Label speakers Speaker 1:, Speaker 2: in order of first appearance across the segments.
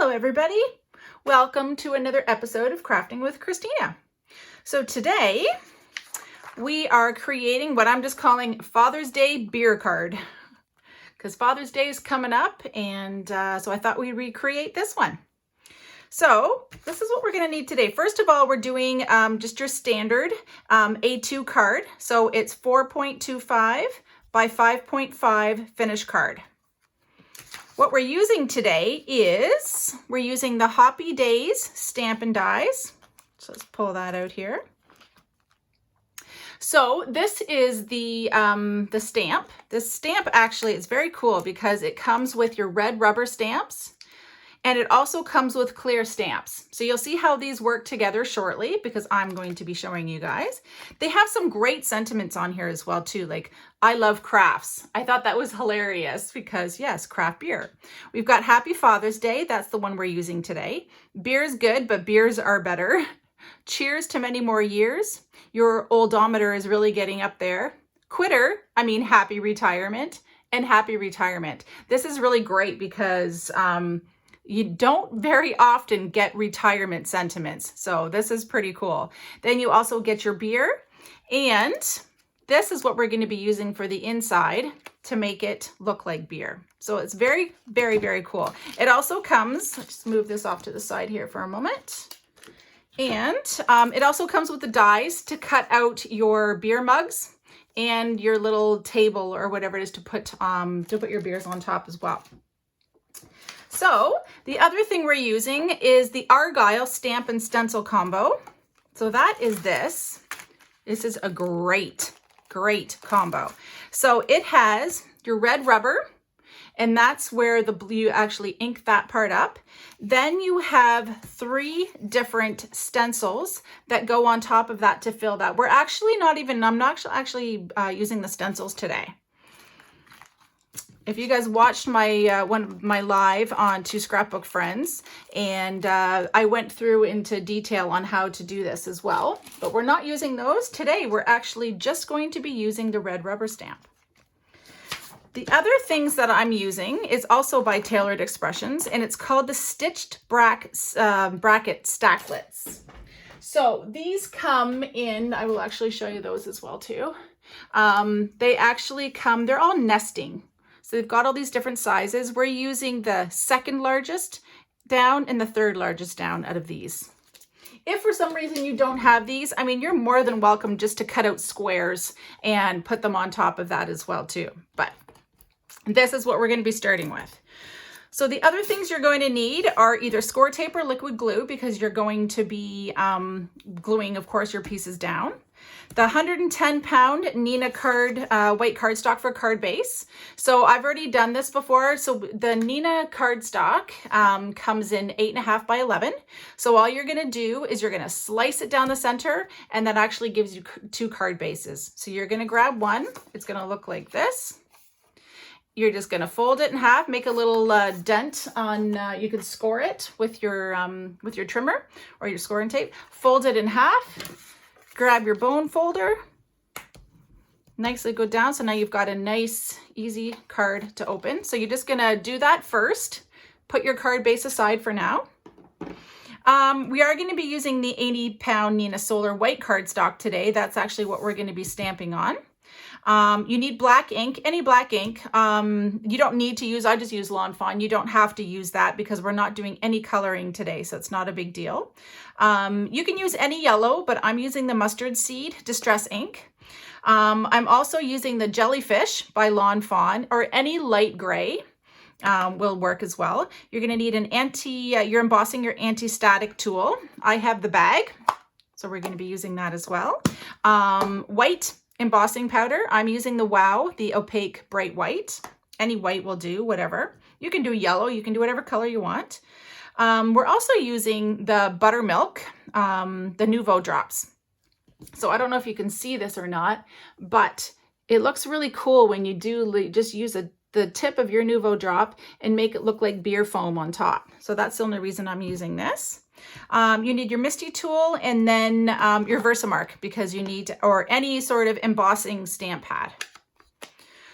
Speaker 1: Hello everybody! Welcome to another episode of Crafting with Christina. So today we are creating what I'm just calling Father's Day beer card, because Father's Day is coming up, and so I thought we'd recreate this one. So this is what we're going to need today. First of all, we're doing just your standard A2 card. So it's 4.25 by 5.5 finish card. What we're using today is, we're using the Hoppy Days Stamp and Dies. So let's pull that out here. So this is the stamp. This stamp actually is very cool because it comes with your red rubber stamps, and it also comes with clear stamps. So you'll see how these work together shortly because I'm going to be showing you guys. They have some great sentiments on here as well too, like I love crafts. I thought that was hilarious because yes, craft beer. We've got Happy Father's Day. That's the one we're using today. Beer's good, but beers are better. Cheers to many more years. Your oldometer is really getting up there. Quitter, I mean happy retirement, and happy retirement. This is really great because you don't very often get retirement sentiments. So this is pretty cool. Then you also get your beer, and this is what we're going to be using for the inside to make it look like beer. So it's very, very, very cool. It also comes, let's just move this off to the side here for a moment. And it also comes with the dies to cut out your beer mugs and your little table or whatever it is to put your beers on top as well. So the other thing we're using is the Argyle Stamp and Stencil combo. So that is this. This is a great, great combo. So it has your red rubber, and that's where you actually ink that part up. Then you have 3 different stencils that go on top of that to fill that. I'm not actually using the stencils today. If you guys watched my one of my live on Two Scrapbook Friends, and I went through into detail on how to do this as well, but we're not using those today. We're actually just going to be using the red rubber stamp. The other things that I'm using is also by Tailored Expressions, and it's called the Stitched Bracket Stacklets. So these come in, I will actually show you those as well too. They actually come, they're all nesting. So they've got all these different sizes. We're using the 2nd largest down and the 3rd largest down out of these. If for some reason you don't have these, I mean, you're more than welcome just to cut out squares and put them on top of that as well too. But this is what we're going to be starting with. So the other things you're going to need are either score tape or liquid glue, because you're going to be gluing, of course, your pieces down. The 110-pound Nina card, white cardstock for card base. So I've already done this before. So the Nina cardstock comes in 8.5 by 11. So all you're going to do is you're going to slice it down the center, and that actually gives you 2 card bases. So you're going to grab one. It's going to look like this. You're just going to fold it in half, make a little dent on, you can score it with your trimmer or your scoring tape. Fold it in half. Grab your bone folder, nicely go down. So now you've got a nice, easy card to open. So you're just gonna do that first. Put your card base aside for now. We are gonna be using the 80-pound Nina Solar white cardstock today. That's actually what we're gonna be stamping on. You need black ink, any black ink. You don't need to use, I just use Lawn Fawn. You don't have to use that because we're not doing any coloring today, so it's not a big deal. You can use any yellow, but I'm using the Mustard Seed Distress ink. I'm also using the Jellyfish by Lawn Fawn, or any light gray will work as well. You're going to need you're embossing your anti-static tool. I have the bag, so we're going to be using that as well. White embossing powder. I'm using the Wow, the opaque bright white. Any white will do, whatever. You can do yellow, you can do whatever color you want. We're also using the Buttermilk, the Nouveau drops. So I don't know if you can see this or not, but it looks really cool when you do just use the tip of your Nouveau drop and make it look like beer foam on top. So that's the only reason I'm using this. You need your Misty tool, and then your Versamark, because you need, or any sort of embossing stamp pad.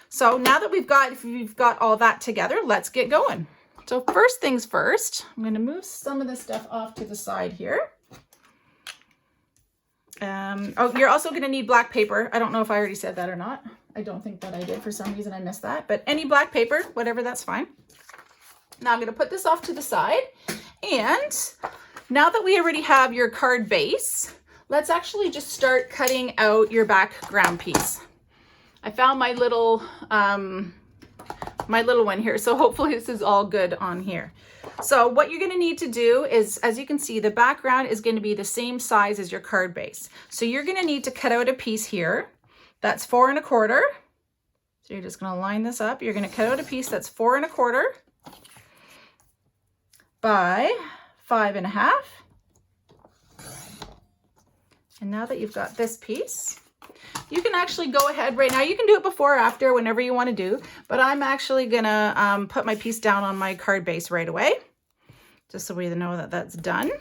Speaker 1: So now that we've got all that together, let's get going. So first things first, I'm going to move some of this stuff off to the side here. Oh, you're also going to need black paper. I don't know if I already said that or not. I don't think that I did. For some reason I missed that, but any black paper, whatever, that's fine. Now I'm going to put this off to the side. And now that we already have your card base, let's actually just start cutting out your background piece. I found my little one here, so hopefully this is all good on here. So what you're going to need to do is, as you can see, the background is going to be the same size as your card base. So you're going to need to cut out a piece here that's 4 1/4. So you're just going to line this up. You're going to cut out a piece that's 4 1/4 by 5 1/2. And now that you've got this piece, you can actually go ahead right now. You can do it before or after, whenever you want to do, but I'm actually gonna put my piece down on my card base right away, just so we know that that's done.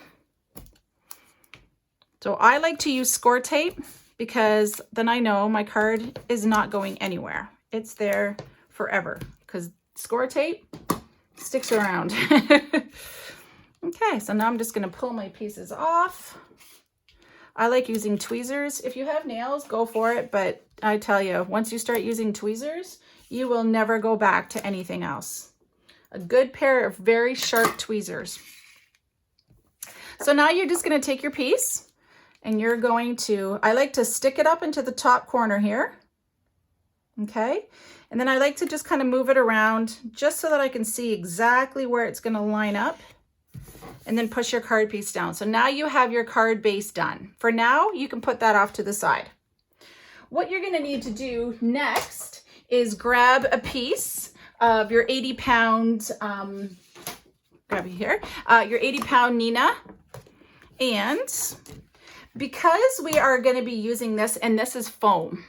Speaker 1: So I like to use score tape because then I know my card is not going anywhere. It's there forever because score tape sticks around. Okay, so now I'm just gonna pull my pieces off. I like using tweezers. If you have nails, go for it. But I tell you, once you start using tweezers, you will never go back to anything else. A good pair of very sharp tweezers. So now you're just going to take your piece and you're going to, I like to stick it up into the top corner here. Okay. And then I like to just kind of move it around just so that I can see exactly where it's going to line up. And then push your card piece down. So now you have your card base done. For now, you can put that off to the side. What you're gonna need to do next is grab a piece of your 80-pound, grab it here, your 80-pound Nina. And because we are gonna be using this, and this is foam,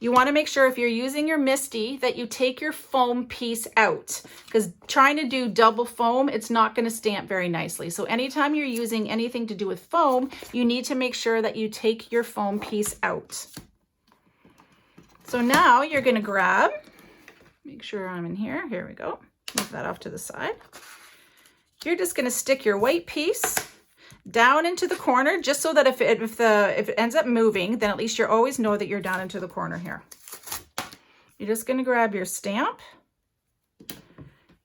Speaker 1: you want to make sure if you're using your Misty that you take your foam piece out, because trying to do double foam, it's not going to stamp very nicely. So anytime you're using anything to do with foam, you need to make sure that you take your foam piece out. So now you're going to grab, make sure I'm in here. Here we go. Move that off to the side. You're just going to stick your white piece down into the corner, just so that if it ends up moving, then at least you always know that you're down into the corner here. You're just going to grab your stamp.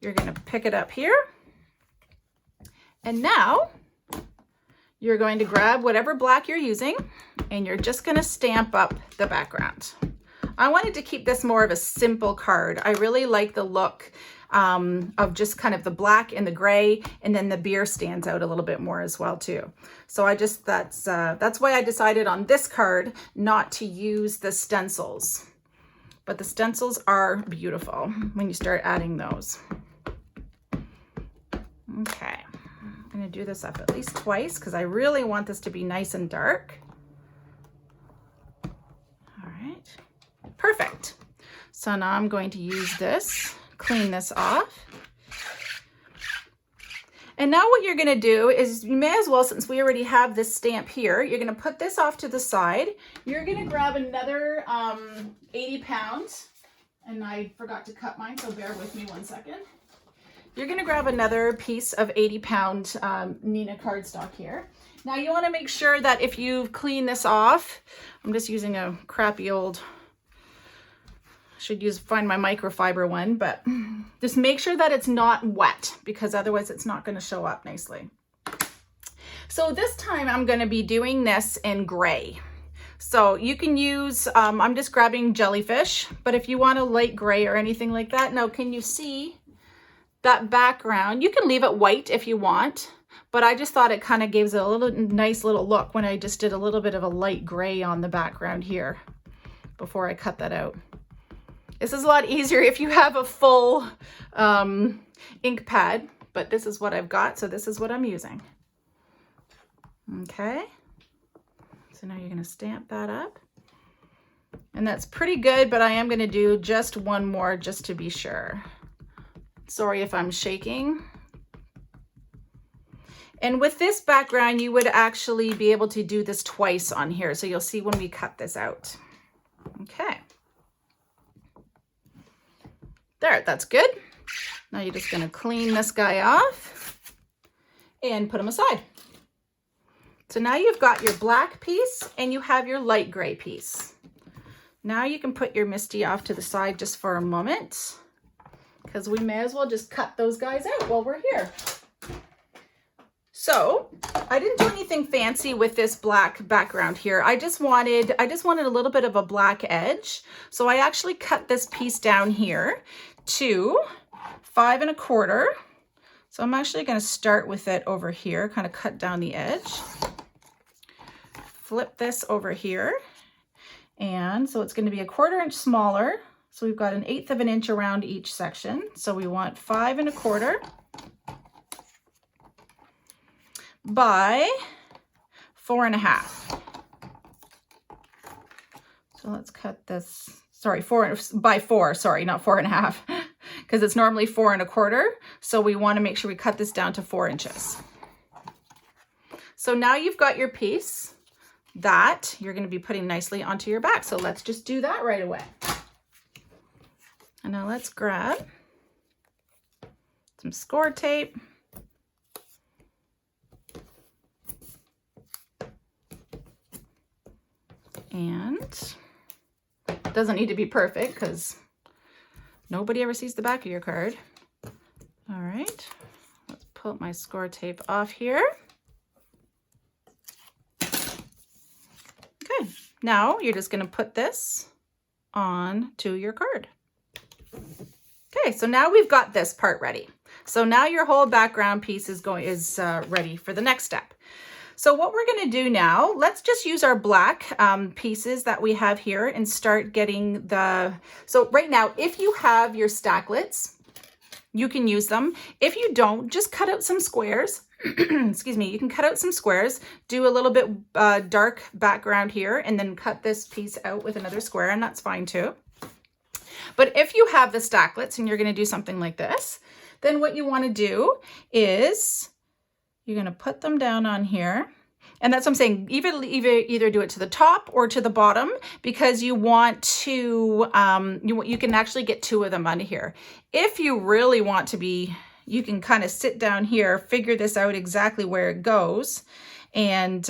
Speaker 1: You're going to pick it up here. And now you're going to grab whatever black you're using and you're just going to stamp up the background. I wanted to keep this more of a simple card. I really like the look of just kind of the black and the gray, and then the beer stands out a little bit more as well too. So I just, that's why I decided on this card not to use the stencils. But the stencils are beautiful when you start adding those. Okay, I'm gonna do this up at least twice because I really want this to be nice and dark. All right, perfect. So now I'm going to use this, clean this off. And now what you're gonna do is, you may as well, since we already have this stamp here, you're gonna put this off to the side. You're gonna grab another 80 pounds, and I forgot to cut mine, so bear with me 1 second. You're gonna grab another piece of 80-pound Nina cardstock here. Now you wanna make sure that if you've cleaned this off, I'm just using a crappy old, should find my microfiber one, but just make sure that it's not wet, because otherwise it's not going to show up nicely. So this time I'm going to be doing this in gray. So you can use, I'm just grabbing jellyfish, but if you want a light gray or anything like that. Now, can you see that background? You can leave it white if you want, but I just thought it kind of gives it a little nice little look when I just did a little bit of a light gray on the background here before I cut that out. This is a lot easier if you have a full ink pad, but this is what I've got, so this is what I'm using. Okay, so now you're gonna stamp that up. And that's pretty good, but I am gonna do just one more just to be sure. Sorry if I'm shaking. And with this background, you would actually be able to do this twice on here, so you'll see when we cut this out. Okay. There, that's good. Now you're just going to clean this guy off and put him aside. So now you've got your black piece and you have your light gray piece. Now you can put your Misty off to the side just for a moment, because we may as well just cut those guys out while we're here. So I didn't do anything fancy with this black background here. I just wanted a little bit of a black edge. So I actually cut this piece down here to 5 1/4. So I'm actually going to start with it over here, kind of cut down the edge. Flip this over here. And so it's going to be 1/4 inch smaller. So we've got 1/8 of an inch around each section. So we want 5 1/4 by 4 1/2. So let's cut this, sorry, 4 by 4, sorry, not 4 1/2, because it's normally 4 1/4. So we want to make sure we cut this down to 4 inches. So now you've got your piece that you're going to be putting nicely onto your back. So let's just do that right away. And now let's grab some score tape. And it doesn't need to be perfect because nobody ever sees the back of your card. All right, let's pull my score tape off here. Okay, now you're just going to put this on to your card. Okay, so now we've got this part ready. So now your whole background piece is ready for the next step. So what we're going to do now, let's just use our black pieces that we have here and start getting so right now, if you have your stacklets, you can use them. If you don't, just cut out some squares. Excuse me, you can cut out some squares, do a little bit dark background here, and then cut this piece out with another square, and that's fine too. But if you have the stacklets and you're going to do something like this, then what you want to do is you're going to put them down on here. And that's what I'm saying, either do it to the top or to the bottom, because you want to, you can actually get 2 of them under here. If you really want to be, you can kind of sit down here, figure this out exactly where it goes, and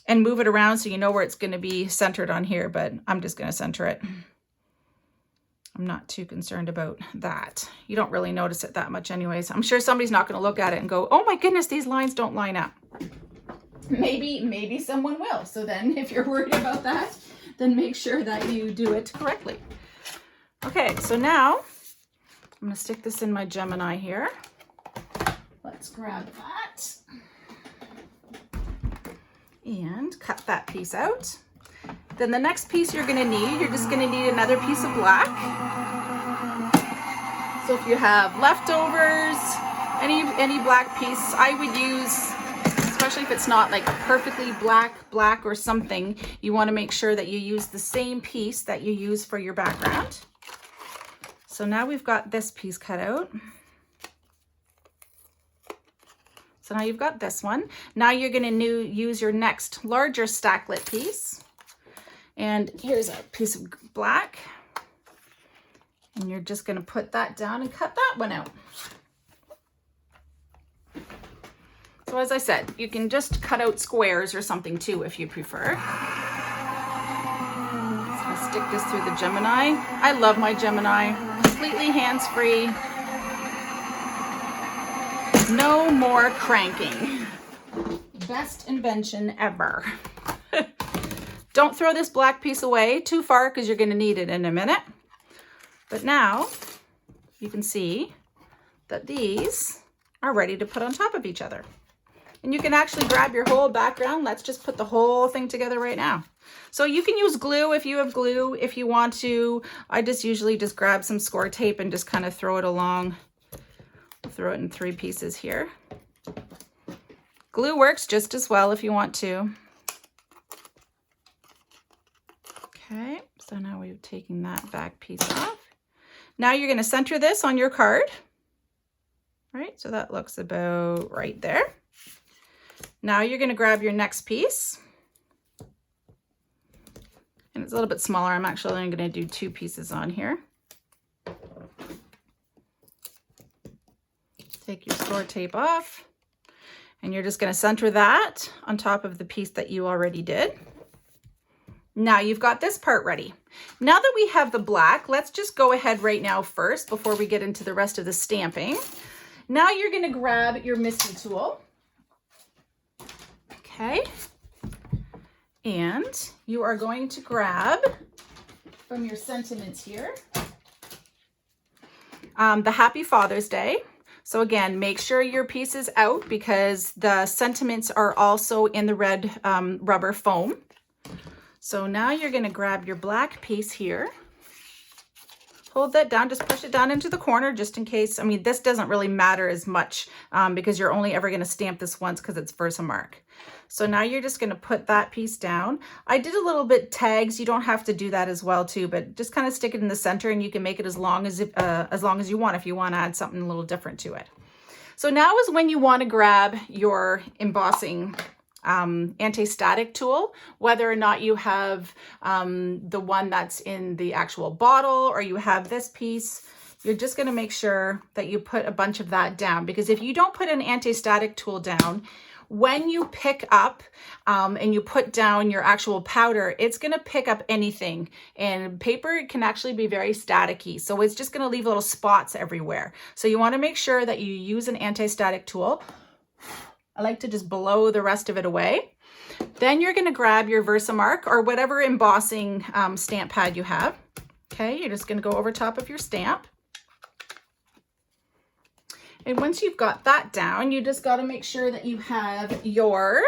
Speaker 1: move it around so you know where it's going to be centered on here, but I'm just going to center it. I'm not too concerned about that. You don't really notice it that much anyways. I'm sure somebody's not going to look at it and go, oh my goodness, these lines don't line up. Maybe someone will. So then if you're worried about that, then make sure that you do it correctly. Okay, so now I'm going to stick this in my Gemini here. Let's grab that and cut that piece out. Then the next piece you're just going to need another piece of black. So if you have leftovers, any black piece, I would use, especially if it's not like perfectly black or something, you want to make sure that you use the same piece that you use for your background. So now we've got this piece cut out. So now you've got this one. Now you're going to use your next larger stacklet piece. And here's a piece of black. And you're just going to put that down and cut that one out. So as I said, you can just cut out squares or something too if you prefer. Just going to stick this through the Gemini. I love my Gemini. Completely hands-free. No more cranking. Best invention ever. Don't throw this black piece away too far because you're going to need it in a minute. But now you can see that these are ready to put on top of each other. And you can actually grab your whole background. Let's just put the whole thing together right now. So you can use glue if you have glue, if you want to. I just usually just grab some score tape and just kind of throw it along. Throw it in 3 pieces here. Glue works just as well if you want to. Okay, so now we're taking that back piece off. Now you're going to center this on your card. Right, so that looks about right there. Now you're going to grab your next piece. And it's a little bit smaller. I'm actually only going to do 2 pieces on here. Take your store tape off, and you're just going to center that on top of the piece that you already did. Now you've got this part ready. Now that we have the black, let's just go ahead right now first before we get into the rest of the stamping. Now you're going to grab your MISTI tool. Okay. And you are going to grab from your sentiments here, the Happy Father's Day. So again, make sure your piece is out because the sentiments are also in the red rubber foam. So now you're going to grab your black piece here. Hold that down, just push it down into the corner just in case. I mean, this doesn't really matter as much because you're only ever going to stamp this once because it's Versamark. So now you're just going to put that piece down. I did a little bit tags. You don't have to do that as well too, but just kind of stick it in the center and you can make it as long as you want if you want to add something a little different to it. So now is when you want to grab your embossing anti-static tool, whether or not you have the one that's in the actual bottle or you have this piece. You're just going to make sure that you put a bunch of that down, because if you don't put an anti-static tool down, when you pick up and you put down your actual powder, it's going to pick up anything, and paper can actually be very staticky. So it's just going to leave little spots everywhere. So you want to make sure that you use an anti-static tool. I like to just blow the rest of it away. Then you're going to grab your Versamark or whatever embossing stamp pad you have. Okay, you're just going to go over top of your stamp. And once you've got that down, you just got to make sure that you have your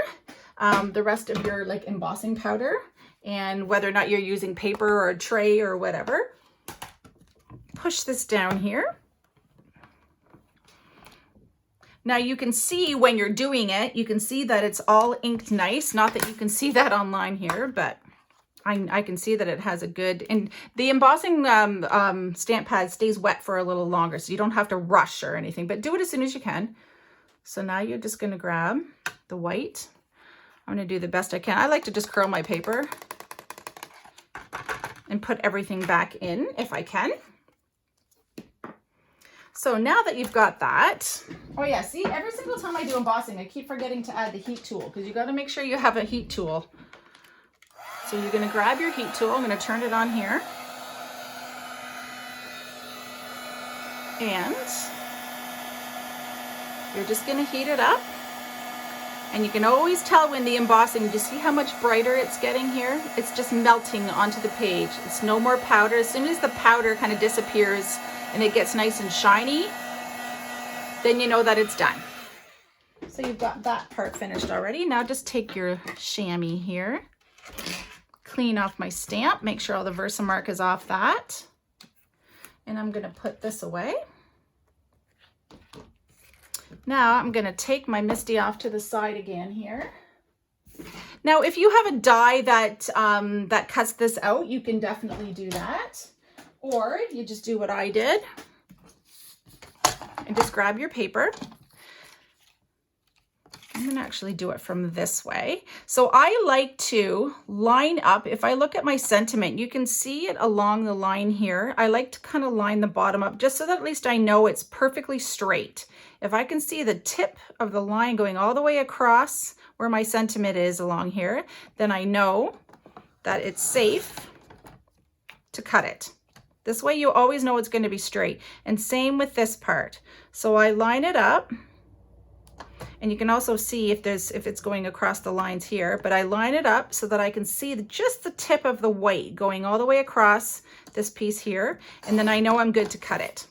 Speaker 1: the rest of your like embossing powder, and whether or not you're using paper or a tray or whatever. Push this down here. Now you can see when you're doing it, you can see that it's all inked nice. Not that you can see that online here, but I can see that it has a good, and the embossing stamp pad stays wet for a little longer, so you don't have to rush or anything, but do it as soon as you can. So now you're just going to grab the white. I'm going to do the best I can. I like to just curl my paper and put everything back in if I can. So now that you've got that, oh yeah, see, every single time I do embossing, I keep forgetting to add the heat tool, because you got to make sure you have a heat tool. So you're going to grab your heat tool. I'm going to turn it on here. And you're just going to heat it up. And you can always tell when the embossing, you see how much brighter it's getting here? It's just melting onto the page. It's no more powder. As soon as the powder kind of disappears and it gets nice and shiny, then you know that it's done. So you've got that part finished already. Now just take your chamois here. Clean off my stamp, make sure all the Versamark is off that. And I'm going to put this away. Now I'm going to take my MISTI off to the side again here. Now if you have a die that, that cuts this out, you can definitely do that. Or you just do what I did and just grab your paper. I'm going to actually do it from this way. So I like to line up. If I look at my sentiment, you can see it along the line here. I like to kind of line the bottom up just so that at least I know it's perfectly straight. If I can see the tip of the line going all the way across where my sentiment is along here, then I know that it's safe to cut it. This way you always know it's going to be straight. And same with this part. So I line it up. And you can also see if it's going across the lines here, but I line it up so that I can see just the tip of the white going all the way across this piece here. And then I know I'm good to cut it.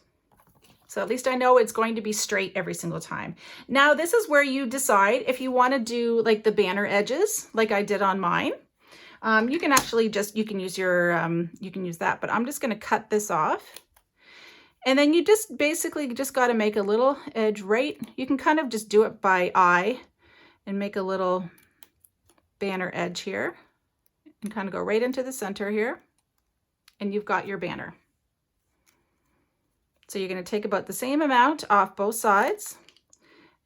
Speaker 1: So at least I know it's going to be straight every single time. Now this is where you decide if you want to do like the banner edges like I did on mine. You can actually just, you can use that, but I'm just going to cut this off. And then you just basically just got to make a little edge right. You can kind of just do it by eye and make a little banner edge here and kind of go right into the center here. And you've got your banner. So you're going to take about the same amount off both sides.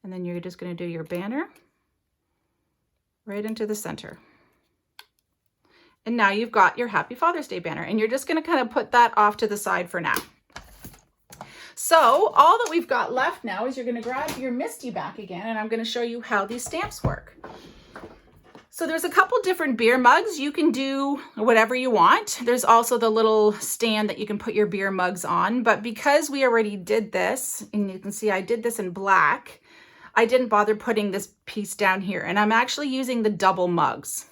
Speaker 1: And then you're just going to do your banner right into the center. And now you've got your Happy Father's Day banner. And you're just going to kind of put that off to the side for now. So all that we've got left now is you're going to grab your Misty back again, and I'm going to show you how these stamps work. So there's a couple different beer mugs. You can do whatever you want. There's also the little stand that you can put your beer mugs on. But because we already did this, and you can see I did this in black, I didn't bother putting this piece down here. And I'm actually using the double mugs.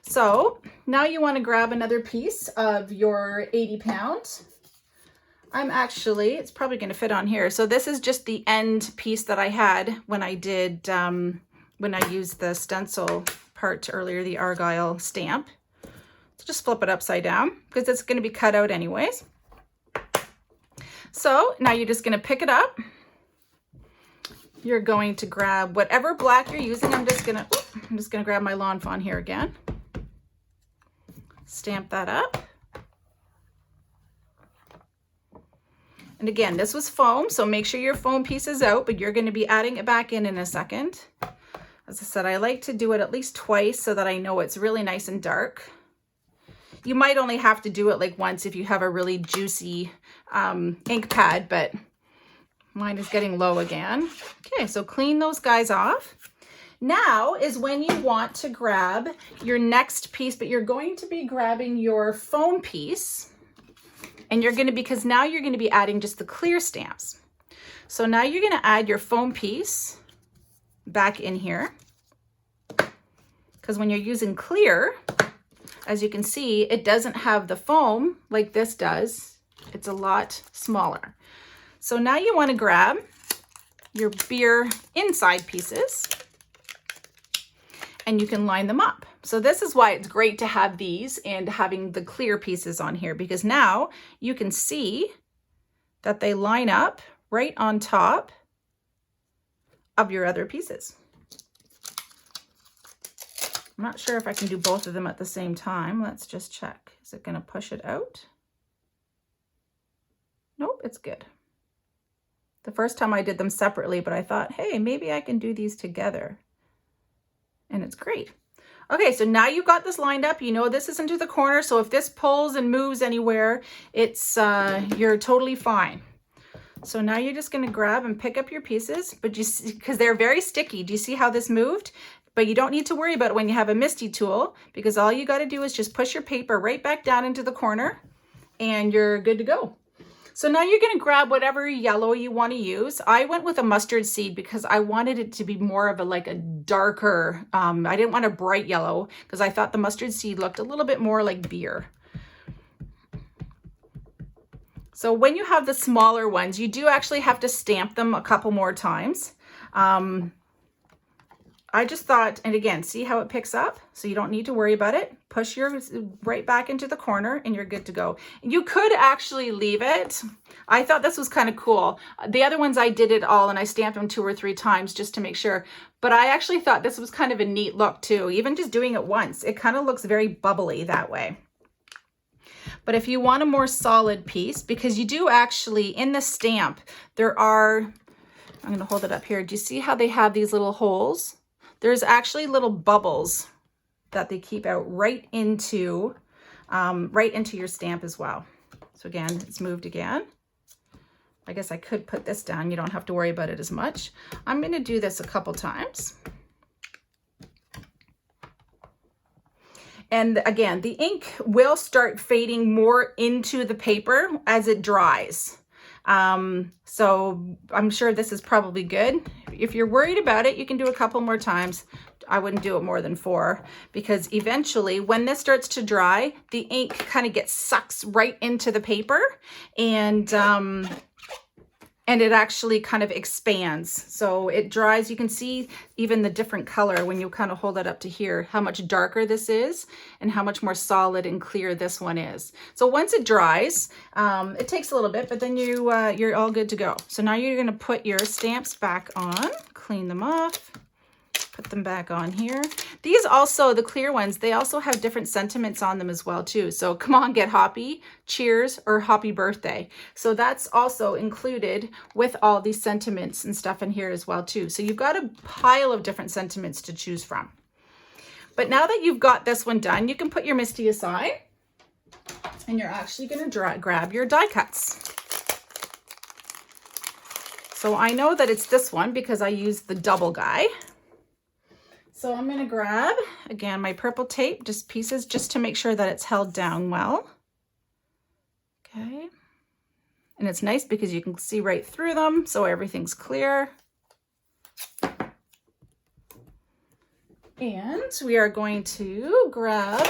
Speaker 1: So now you want to grab another piece of your 80 pound. It's probably going to fit on here. So this is just the end piece that I had when I did, when I used the stencil part earlier, the Argyle stamp. So just flip it upside down because it's going to be cut out anyways. So now you're just going to pick it up. You're going to grab whatever black you're using. I'm just going to grab my Lawn Fawn here again. Stamp that up. And again, this was foam, so make sure your foam piece is out, but you're going to be adding it back in a second. As I said, I like to do it at least twice so that I know it's really nice and dark. You might only have to do it like once if you have a really juicy ink pad, but mine is getting low again. Okay, so clean those guys off. Now is when you want to grab your next piece, but you're going to be grabbing your foam piece, and you're going to, because now you're going to be adding just the clear stamps. So now you're going to add your foam piece back in here, because when you're using clear, as you can see, it doesn't have the foam like this does. It's a lot smaller. So now you want to grab your beer inside pieces and you can line them up. So this is why it's great to have these and having the clear pieces on here, because now you can see that they line up right on top of your other pieces. I'm not sure if I can do both of them at the same time. Let's just check. Is it going to push it out? Nope, it's good. The first time I did them separately, but I thought, hey, maybe I can do these together. And it's great. Okay, so now you've got this lined up. You know this is into the corner, so if this pulls and moves anywhere, it's you're totally fine. So now you're just going to grab and pick up your pieces, but you see, because they're very sticky. Do you see how this moved? But you don't need to worry about it when you have a Misty tool, because all you got to do is just push your paper right back down into the corner and you're good to go. So now you're going to grab whatever yellow you want to use. I went with a mustard seed because I wanted it to be more of a darker, I didn't want a bright yellow because I thought the mustard seed looked a little bit more like beer. So when you have the smaller ones, you do actually have to stamp them a couple more times. I just thought, and again, see how it picks up? So you don't need to worry about it. Push yours right back into the corner and you're good to go. You could actually leave it. I thought this was kind of cool. The other ones I did it all and I stamped them 2 or 3 times just to make sure. But I actually thought this was kind of a neat look too. Even just doing it once, it kind of looks very bubbly that way. But if you want a more solid piece, because you do actually, in the stamp, there are, I'm going to hold it up here. Do you see how they have these little holes? There's actually little bubbles that they keep out right into your stamp as well. So again, it's moved again. I guess I could put this down. You don't have to worry about it as much. I'm going to do this a couple times. And again, the ink will start fading more into the paper as it dries. So I'm sure this is probably good. If you're worried about it, you can do a couple more times. I wouldn't do it more than 4 because eventually when this starts to dry, the ink kind of sucks right into the paper and it actually kind of expands. So it dries. You can see even the different color when you kind of hold it up to here, how much darker this is and how much more solid and clear this one is. So once it dries, it takes a little bit, but then you're all good to go. So now you're going to put your stamps back on, clean them off, put them back on here. These also, the clear ones, they also have different sentiments on them as well too. So come on, get hoppy, cheers, or happy birthday. So that's also included with all these sentiments and stuff in here as well too. So you've got a pile of different sentiments to choose from. But now that you've got this one done, you can put your Misty aside and you're actually going to grab your die cuts. So I know that it's this one because I used the double guy. So I'm going to grab, again, my purple tape, just pieces, just to make sure that it's held down well. Okay. And it's nice because you can see right through them, so everything's clear. And we are going to grab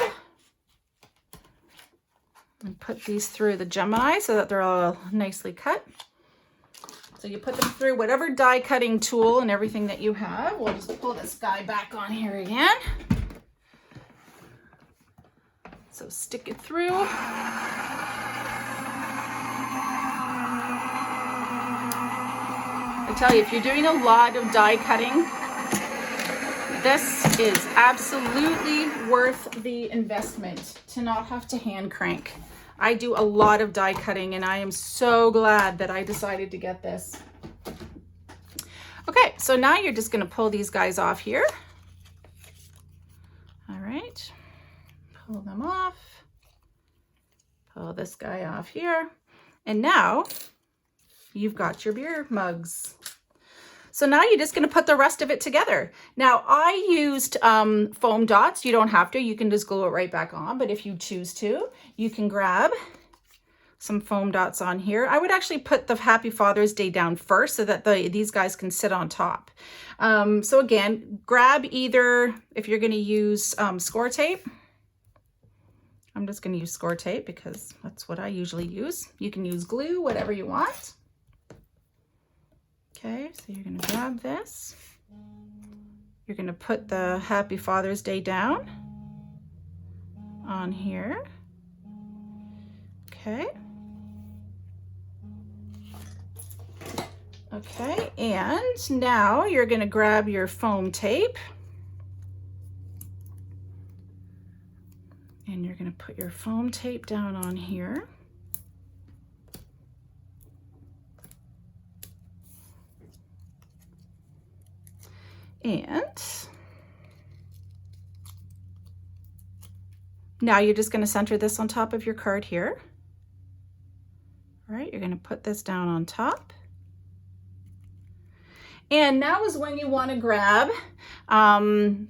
Speaker 1: and put these through the Gemini so that they're all nicely cut. So you put them through whatever die cutting tool and everything that you have. We'll just pull this guy back on here again. So stick it through. I tell you, if you're doing a lot of die cutting, this is absolutely worth the investment to not have to hand crank. I do a lot of die cutting and I am so glad that I decided to get this. Okay, so now you're just going to pull these guys off here. All right, pull them off. Pull this guy off here. And now you've got your beer mugs. So now you're just going to put the rest of it together. Now I used foam dots. You don't have to. You can just glue it right back on. But if you choose to, you can grab some foam dots on here. I would actually put the Happy Father's Day down first so that these guys can sit on top. So again, grab either, if you're going to use score tape. I'm just going to use score tape because that's what I usually use. You can use glue, whatever you want. Okay, so you're going to grab this. You're going to put the Happy Father's Day down on here. Okay. Okay, and now you're going to grab your foam tape. And you're going to put your foam tape down on here. And now you're just going to center this on top of your card here. All right, you're going to put this down on top. And now is when you want to grab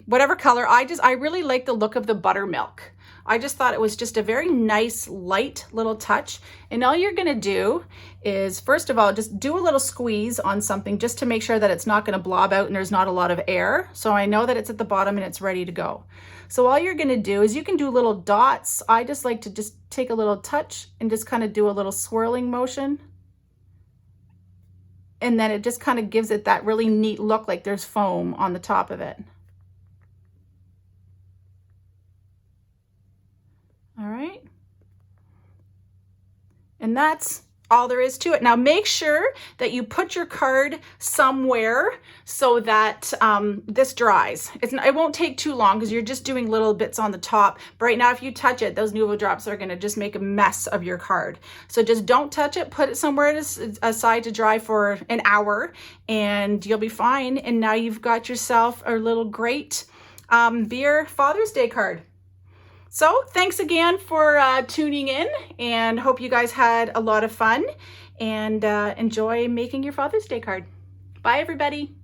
Speaker 1: whatever color. I really like the look of the buttermilk. I just thought it was just a very nice, light little touch. And all you're gonna do is, first of all, just do a little squeeze on something just to make sure that it's not gonna blob out and there's not a lot of air. So I know that it's at the bottom and it's ready to go. So all you're gonna do is you can do little dots. I just like to just take a little touch and just kind of do a little swirling motion. And then it just kind of gives it that really neat look, like there's foam on the top of it. All right. And that's all there is to it. Now make sure that you put your card somewhere so that this dries. It won't take too long because you're just doing little bits on the top. But right now, if you touch it, those Nuvo drops are gonna just make a mess of your card. So just don't touch it, put it somewhere aside to dry for an hour and you'll be fine. And now you've got yourself a little great beer Father's Day card. So thanks again for tuning in and hope you guys had a lot of fun and enjoy making your Father's Day card. Bye everybody.